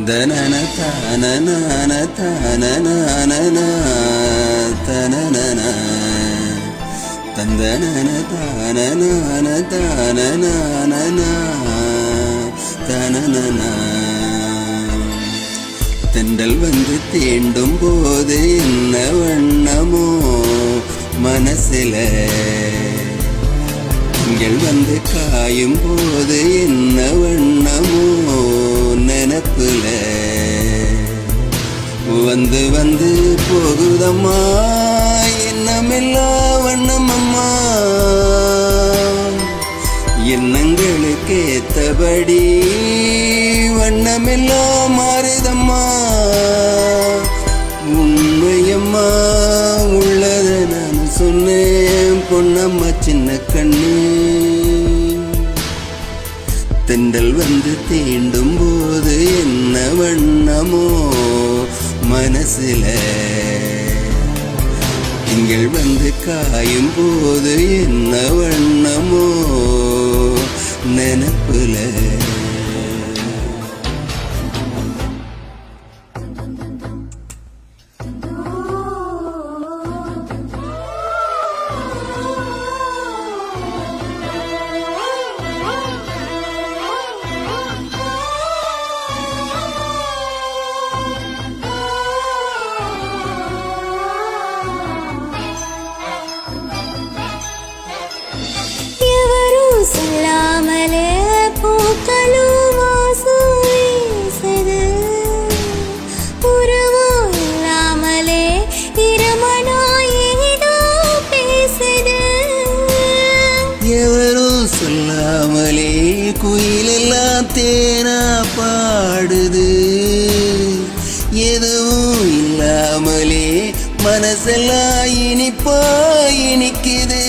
தனன தனன தனன தனன தந்தன தனன தனன தனன தென்றல் வந்து தீண்டும் போது என்ன வண்ணமோ மனசில திங்கள் வந்து காயும் போது என்ன வண்ணமோ நினப்புல வந்து வந்து போகுதம்மா எண்ணமில்லா வண்ணமம்மா எண்ணங்களுக்கு ஏத்தபடி வண்ணமில்லா மாறுதம்மா உண்மையம்மா உள்ளத நான் சொன்னேன் பொன்னம்மா சின்ன கண்ணு தென்றல் வந்து தீண்டும் போது என்ன வண்ணமோ மனசில திங்கள் வந்து காயும் போது என்ன வண்ணமோ நினப்புல சொல்லாமலே பூக்களும் வாசம் வீசுது உருவம் இல்லாமலே இருமனாய் ஏதோ பேசுது எவரும் சொல்லாமலே குயிலெல்லாம் தேனா பாடுது எதுவும் இல்லாமலே மனசெல்லாம் இனிப்பா இனிக்குது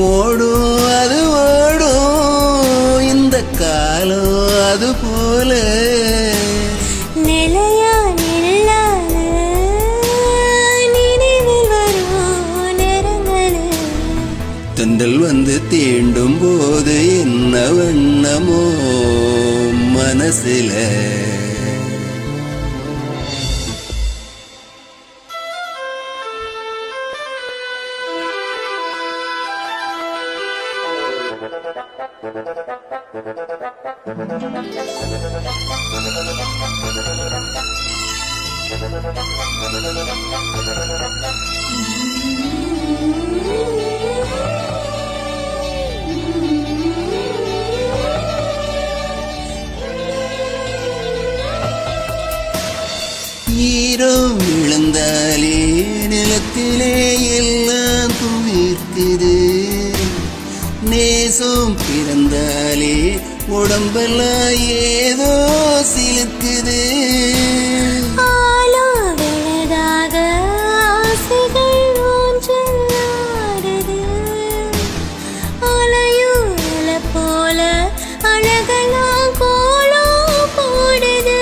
ஓடும் அது ஓடும் இந்த காலம் அது போல நிலையா நில்லாத நினைவில் வரும் நேரங்களே தென்றல் வந்து தீண்டும் போது என்ன வண்ணமோ மனசில ஈரம் விழுந்தாலே நிலத்திலே எல்லாம் துளிர்க்குது நேசம் பிறந்தாலே உடம்பெல்லாம் ஏதோ சிலுக்குது ஆளாவதாக ஆசைகள் ஊஞ்சலாடுது அலையுல போல அழகெல்லாம் கோலம் போடுது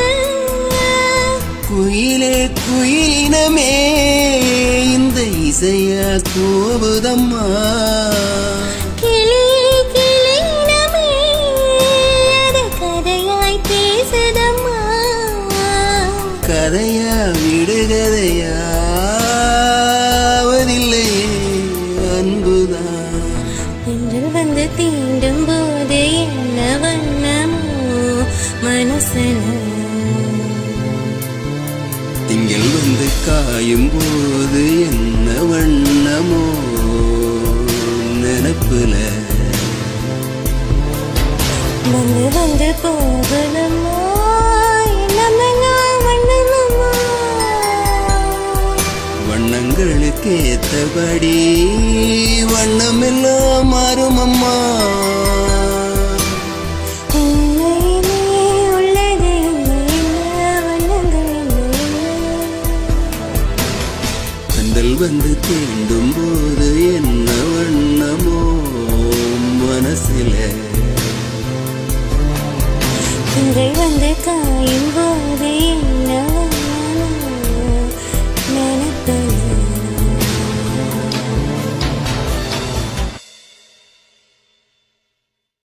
குயிலே குயிலினமே இந்த இசையா கூவுதம்மா கதையா விடுகதையா அவதில்லையே அன்புதான் என்று வந்து தீண்டும் போது என்ன வண்ணமோ மனசன திங்கள் வந்து காயும் போது என்ன வண்ணமோ நினப்புல வந்து வந்து போகணுமோ வண்ணங்களுக்கு ஏத்தபடி வண்ணமெல்லாம் மாறுமம்மா தென்றல் வந்து தீண்டும் போது என்ன வண்ணமோ மனசில திங்கள் வந்து காயும் போது